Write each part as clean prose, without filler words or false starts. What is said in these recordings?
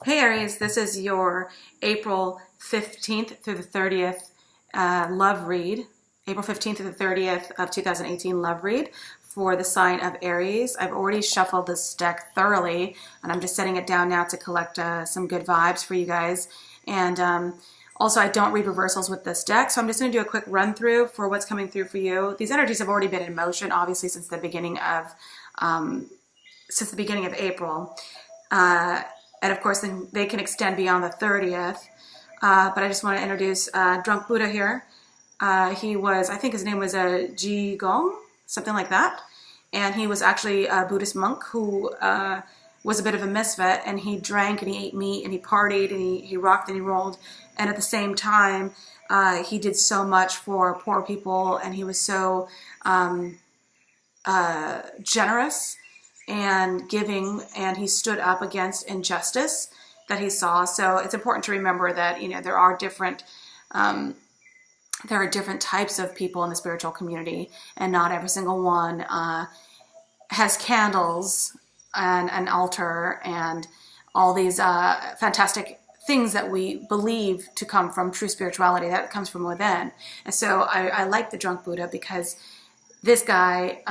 Hey Aries, this is your April 15th through the 30th love read. April 15th through the 30th of 2018 love read for the sign of Aries. I've already shuffled this deck thoroughly and I'm just setting it down now to collect some good vibes for you guys. And also I don't read reversals with this deck, so I'm just going to do a quick run through for what's coming through for you. These energies have already been in motion, obviously, since the beginning of April. And of course, then they can extend beyond the 30th. But I just want to introduce Drunk Buddha here. He was, I think his name was Ji Gong, something like that. And he was actually a Buddhist monk who was a bit of a misfit. And he drank and he ate meat and he partied and he rocked and he rolled. And at the same time, he did so much for poor people. And he was so generous and giving, and he stood up against injustice that he saw. So it's important to remember that, you know, there are different types of people in the spiritual community, and not every single one has candles and an altar and all these fantastic things that we believe to come from true spirituality that comes from within. And so I like the Drunk Buddha because this guy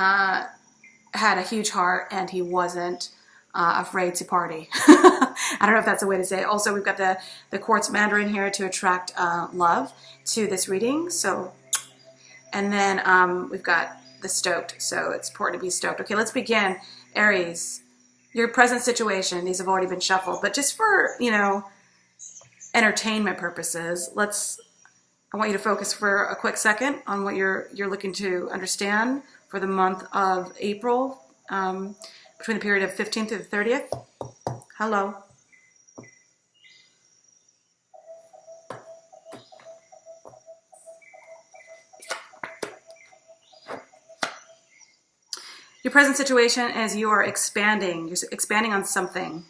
had a huge heart and he wasn't afraid to party. I don't know if that's a way to say it. Also, we've got the quartz mandarin here to attract love to this reading. So, and then we've got the stoked. So it's important to be stoked. Okay, let's begin. Aries, your present situation, these have already been shuffled, but just for, you know, entertainment purposes, I want you to focus for a quick second on what you're looking to understand for the month of April, between the period of 15th to the 30th. Hello. Your present situation is you are expanding. You're expanding on something.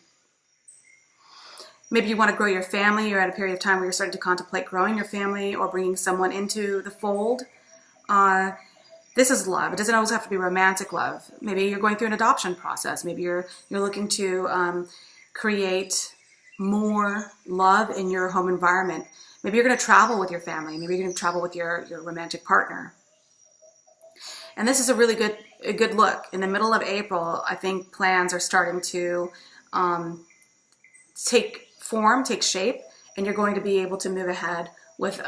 Maybe you want to grow your family. You're at a period of time where you're starting to contemplate growing your family or bringing someone into the fold. This is love. It doesn't always have to be romantic love. Maybe you're going through an adoption process. Maybe you're looking to create more love in your home environment. Maybe you're going to travel with your family. Maybe you're going to travel with your romantic partner. And this is a really good look. In the middle of April, I think plans are starting to take form, take shape, and you're going to be able to move ahead with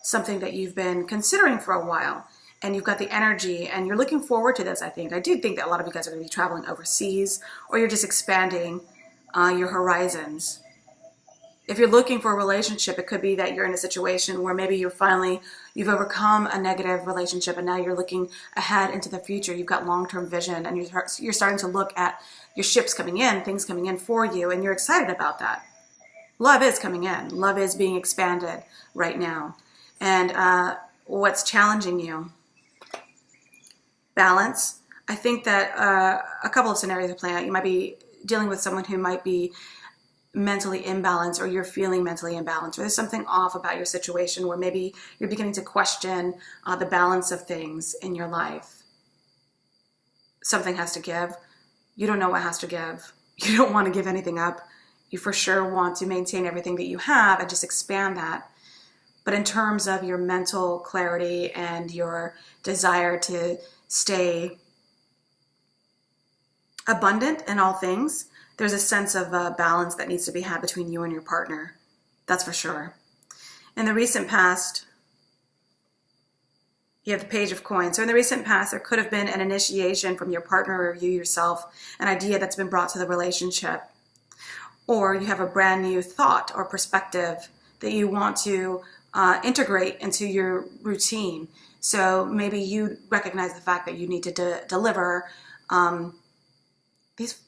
something that you've been considering for a while. And you've got the energy and you're looking forward to this, I think. I do think that a lot of you guys are going to be traveling overseas, or you're just expanding your horizons. If you're looking for a relationship, it could be that you're in a situation where maybe you've overcome a negative relationship and now you're looking ahead into the future. You've got long-term vision and you're starting to look at your ships coming in, things coming in for you, and you're excited about that. Love is coming in. Love is being expanded right now. And what's challenging you? Balance. I think that a couple of scenarios are playing out. You might be dealing with someone who might be mentally imbalanced, or you're feeling mentally imbalanced, or there's something off about your situation where maybe you're beginning to question the balance of things in your life. Something has to give. You don't know what has to give. You don't want to give anything up. You for sure want to maintain everything that you have and just expand that. But in terms of your mental clarity and your desire to stay abundant in all things, there's a sense of balance that needs to be had between you and your partner. That's for sure. In the recent past, you have the Page of Coins. So in the recent past, there could have been an initiation from your partner or you yourself, an idea that's been brought to the relationship. Or you have a brand new thought or perspective that you want to integrate into your routine. So maybe you recognize the fact that you need to deliver these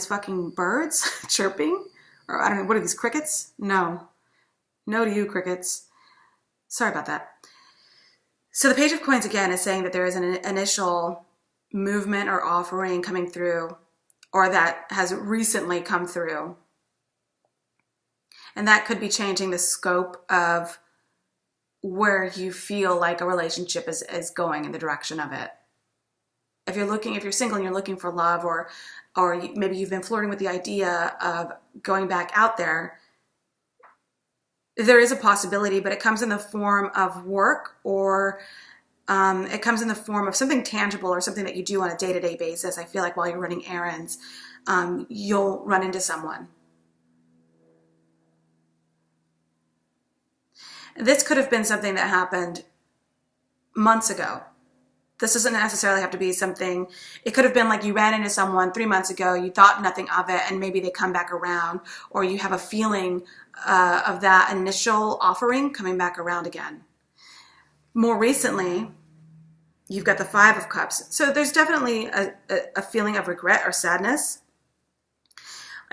fucking birds chirping, or I don't know, what are these, crickets? No to you, crickets. Sorry about that. So the Page of Coins again is saying that there is an initial movement or offering coming through, or that has recently come through. And that could be changing the scope of where you feel like a relationship is going in the direction of it. If you're single and you're looking for love, or or maybe you've been flirting with the idea of going back out there, there is a possibility, but it comes in the form of work, or it comes in the form of something tangible or something that you do on a day-to-day basis. I feel like while you're running errands, you'll run into someone. This could have been something that happened months ago. This doesn't necessarily have to be something, it could have been like you ran into someone 3 months ago, you thought nothing of it, and maybe they come back around, or you have a feeling of that initial offering coming back around again. More recently, you've got the Five of Cups. So there's definitely a feeling of regret or sadness.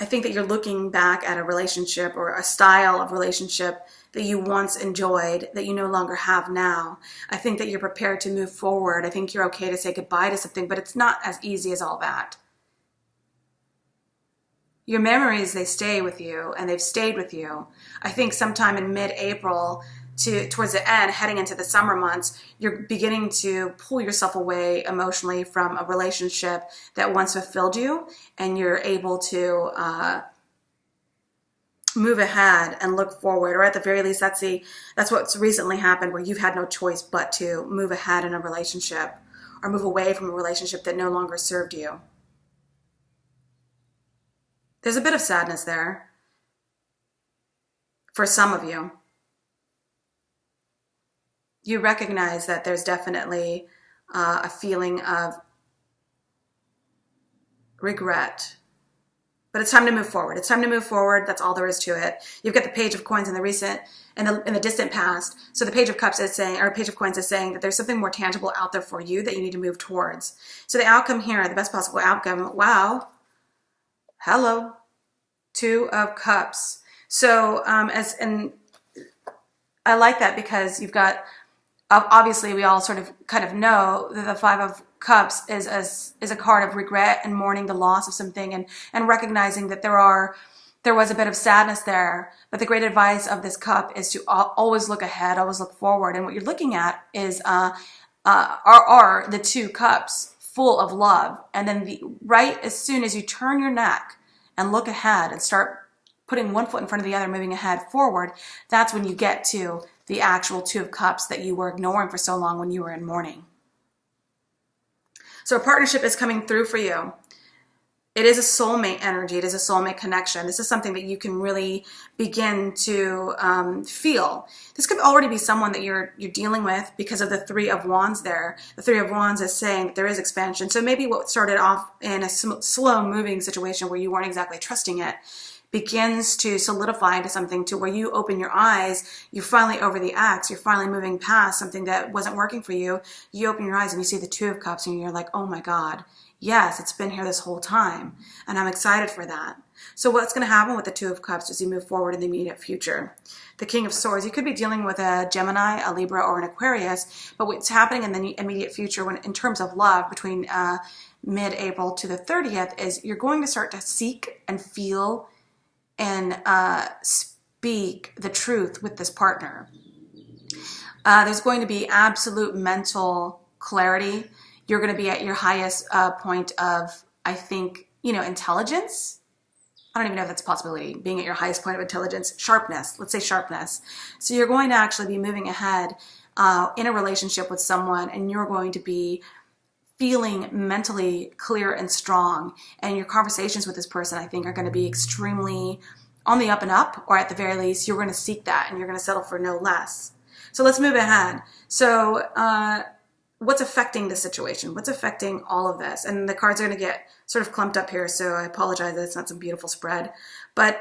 I think that you're looking back at a relationship or a style of relationship that you once enjoyed that you no longer have now. I think that you're prepared to move forward. I think you're okay to say goodbye to something, but it's not as easy as all that. Your memories, they stay with you, and they've stayed with you. I think sometime in mid-April towards the end, heading into the summer months, you're beginning to pull yourself away emotionally from a relationship that once fulfilled you, and you're able to move ahead and look forward, or at the very least, that's what's recently happened, where you've had no choice but to move ahead in a relationship or move away from a relationship that no longer served you. There's a bit of sadness there for some of you. You recognize that there's definitely a feeling of regret. But it's time to move forward. It's time to move forward. That's all there is to it. You've got the Page of Coins in the distant past. So the Page of Cups is saying, or Page of Coins is saying that there's something more tangible out there for you that you need to move towards. So the outcome here, the best possible outcome, wow, hello, Two of Cups. So and I like that, because you've got, obviously we all sort of kind of know that the Five of Cups is a card of regret and mourning the loss of something, and recognizing that there was a bit of sadness there. But the great advice of this cup is to always look ahead, always look forward. And what you're looking at is are the two cups full of love. And then right as soon as you turn your neck and look ahead and start putting one foot in front of the other, moving ahead forward, that's when you get to the actual Two of Cups that you were ignoring for so long when you were in mourning. So a partnership is coming through for you. It is a soulmate energy. It is a soulmate connection. This is something that you can really begin to feel. This could already be someone that you're dealing with because of the Three of Wands there. The Three of Wands is saying that there is expansion. So maybe what started off in a slow-moving situation where you weren't exactly trusting it begins to solidify into something to where you open your eyes, you're finally over the X, you're finally moving past something that wasn't working for you. You open your eyes and you see the Two of Cups and you're like, oh my God, yes, it's been here this whole time. And I'm excited for that. So what's going to happen with the Two of Cups as you move forward in the immediate future? The King of Swords, you could be dealing with a Gemini, a Libra, or an Aquarius, but what's happening in the immediate future in terms of love between mid-April to the 30th is you're going to start to seek and feel and speak the truth with this partner. There's going to be absolute mental clarity. You're going to be at your highest point of, I think, intelligence. I don't even know if that's a possibility, being at your highest point of intelligence. Sharpness, let's say sharpness. So you're going to actually be moving ahead in a relationship with someone, and you're going to be feeling mentally clear and strong. And your conversations with this person, I think, are going to be extremely on the up and up, or at the very least, you're going to seek that and you're going to settle for no less. So let's move ahead. So what's affecting the situation? What's affecting all of this? And the cards are going to get sort of clumped up here, so I apologize that it's not some beautiful spread. But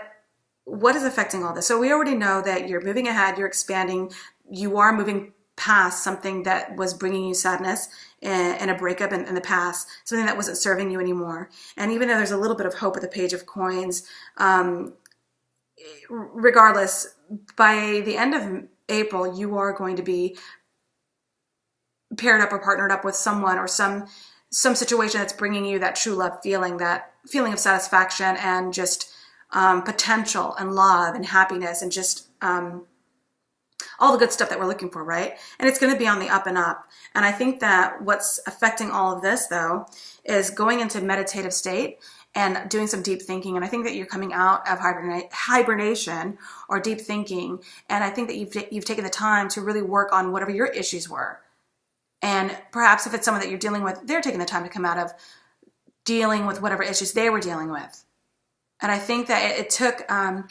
what is affecting all this? So we already know that you're moving ahead, you're expanding, you are moving past something that was bringing you sadness and a breakup in the past, something that wasn't serving you anymore. And even though there's a little bit of hope with the Page of Coins, regardless, by the end of April, you are going to be paired up or partnered up with someone or some situation that's bringing you that true love feeling, that feeling of satisfaction and just potential and love and happiness and just all the good stuff that we're looking for, right? And it's going to be on the up and up. And I think that what's affecting all of this, though, is going into meditative state and doing some deep thinking. And I think that you're coming out of hibernation or deep thinking. And I think that you've taken the time to really work on whatever your issues were. And perhaps if it's someone that you're dealing with, they're taking the time to come out of dealing with whatever issues they were dealing with. And I think that it took that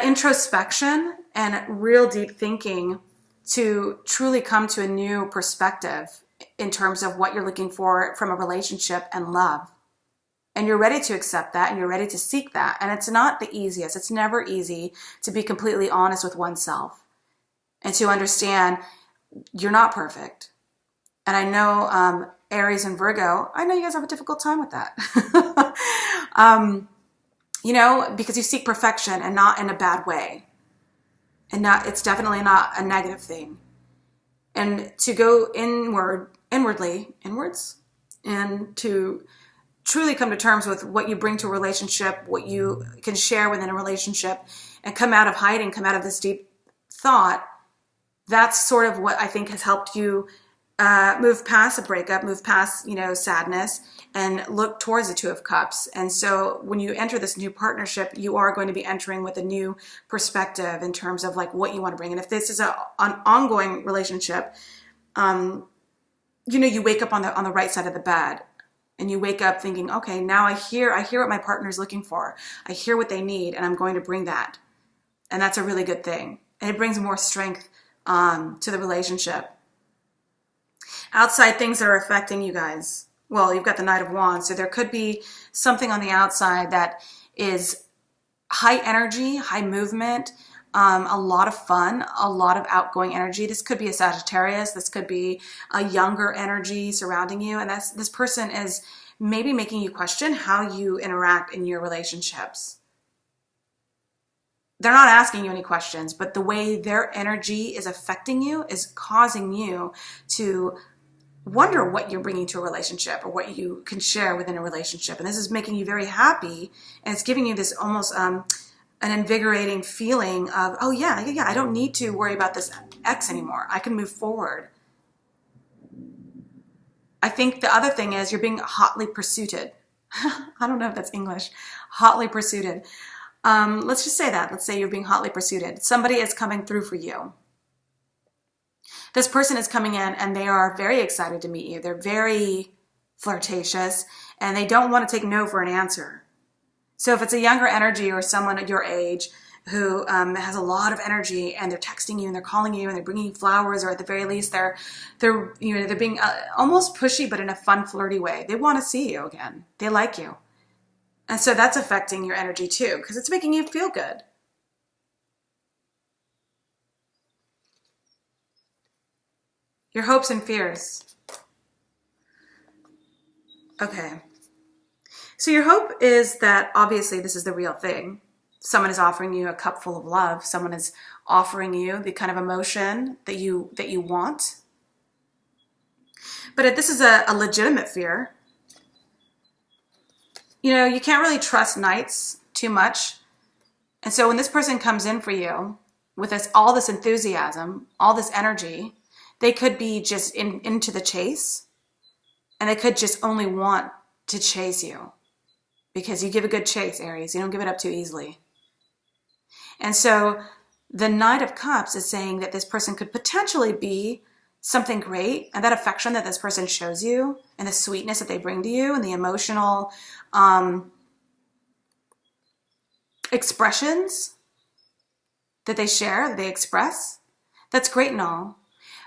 introspection and real deep thinking to truly come to a new perspective in terms of what you're looking for from a relationship and love. And you're ready to accept that, and you're ready to seek that. And it's not the easiest. It's never easy to be completely honest with oneself and to understand you're not perfect. And I know Aries and Virgo, I know you guys have a difficult time with that. Because you seek perfection and not in a bad way. And it's definitely not a negative thing. And to go inwards, and to truly come to terms with what you bring to a relationship, what you can share within a relationship, and come out of hiding, come out of this deep thought, that's sort of what I think has helped you move past a breakup, move past, sadness, and look towards the Two of Cups. And so when you enter this new partnership, you are going to be entering with a new perspective in terms of like what you want to bring. And if this is an ongoing relationship, you wake up on the right side of the bed, and you wake up thinking, okay, now I hear what my partner is looking for. I hear what they need, and I'm going to bring that. And that's a really good thing. And it brings more strength to the relationship. Outside things that are affecting you guys. Well, you've got the Knight of Wands, so there could be something on the outside that is high energy, high movement, a lot of fun, a lot of outgoing energy. This could be a Sagittarius. This could be a younger energy surrounding you. And this person is maybe making you question how you interact in your relationships. They're not asking you any questions, but the way their energy is affecting you is causing you to wonder what you're bringing to a relationship or what you can share within a relationship. And this is making you very happy. And it's giving you this almost an invigorating feeling of, oh yeah, I don't need to worry about this ex anymore. I can move forward. I think the other thing is you're being hotly pursued. I don't know if that's English. Hotly pursued. Let's just say that. Let's say you're being hotly pursued. Somebody is coming through for you. This person is coming in and they are very excited to meet you. They're very flirtatious and they don't want to take no for an answer. So if it's a younger energy or someone at your age who has a lot of energy and they're texting you and they're calling you and they're bringing you flowers, or at the very least they're being almost pushy but in a fun, flirty way. They want to see you again. They like you. And so that's affecting your energy too, because it's making you feel good. Your hopes and fears. Okay. So your hope is that obviously this is the real thing. Someone is offering you a cup full of love. Someone is offering you the kind of emotion that you want. But if this is a legitimate fear, you can't really trust knights too much. And so when this person comes in for you with all this enthusiasm, all this energy, they could be just into the chase, and they could just only want to chase you because you give a good chase, Aries. You don't give it up too easily. And so the Knight of Cups is saying that this person could potentially be something great, and that affection that this person shows you and the sweetness that they bring to you and the emotional expressions that they share, that they express, that's great and all.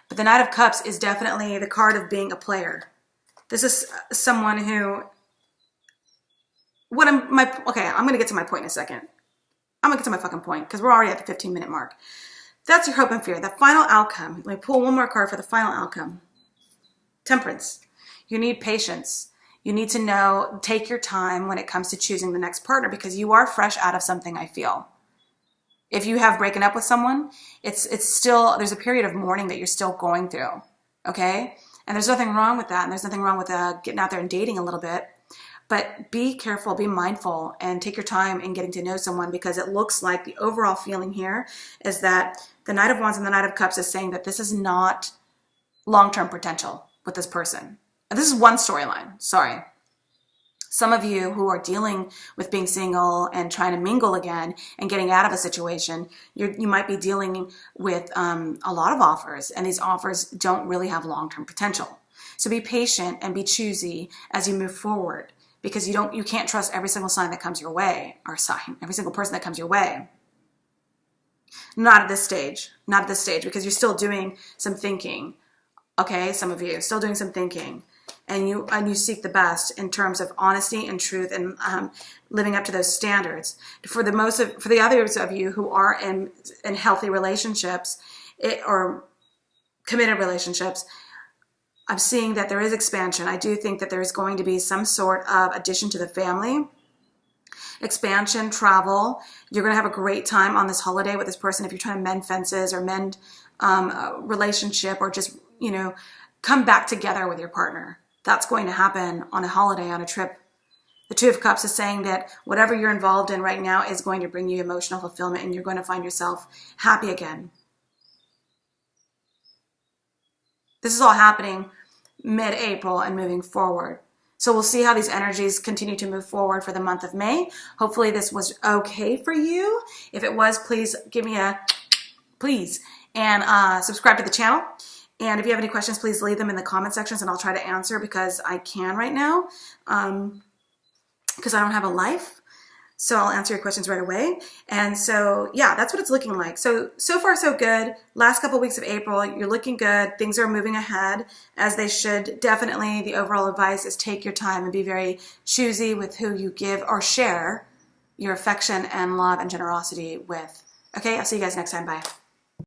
But the Knight of Cups is definitely the card of being a player. This is someone who, I'm going to get to my point in a second. I'm going to get to my fucking point because we're already at the 15-minute mark. That's your hope and fear. The final outcome. Let me pull one more card for the final outcome. Temperance. You need patience. You need to take your time when it comes to choosing the next partner because you are fresh out of something, I feel. If you have broken up with someone, it's still, there's a period of mourning that you're still going through, okay? And there's nothing wrong with that, and there's nothing wrong with getting out there and dating a little bit. But be careful, be mindful, and take your time in getting to know someone because it looks like the overall feeling here is that the Knight of Wands and the Knight of Cups is saying that this is not long-term potential with this person. And this is one storyline, sorry. Some of you who are dealing with being single and trying to mingle again and getting out of a situation, you might be dealing with a lot of offers, and these offers don't really have long-term potential. So be patient and be choosy as you move forward, because you can't trust every single sign that comes your way, or every single person that comes your way. Not at this stage, because you're still doing some thinking. Okay, some of you still doing some thinking. And you seek the best in terms of honesty and truth and living up to those standards. For the others of you who are in healthy relationships or committed relationships, I'm seeing that there is expansion. I do think that there is going to be some sort of addition to the family. Expansion, travel. You're going to have a great time on this holiday with this person if you're trying to mend fences or mend a relationship, or just, come back together with your partner. That's going to happen on a holiday, on a trip. The Two of Cups is saying that whatever you're involved in right now is going to bring you emotional fulfillment, and you're going to find yourself happy again. This is all happening mid-April and moving forward. So we'll see how these energies continue to move forward for the month of May. Hopefully this was okay for you. If it was, please give me a please, and subscribe to the channel. And if you have any questions, please leave them in the comment sections, and I'll try to answer because I can right now, because I don't have a life. So I'll answer your questions right away. And so, yeah, that's what it's looking like. So far, so good. Last couple weeks of April, you're looking good. Things are moving ahead as they should. Definitely the overall advice is take your time and be very choosy with who you give or share your affection and love and generosity with. Okay, I'll see you guys next time. Bye.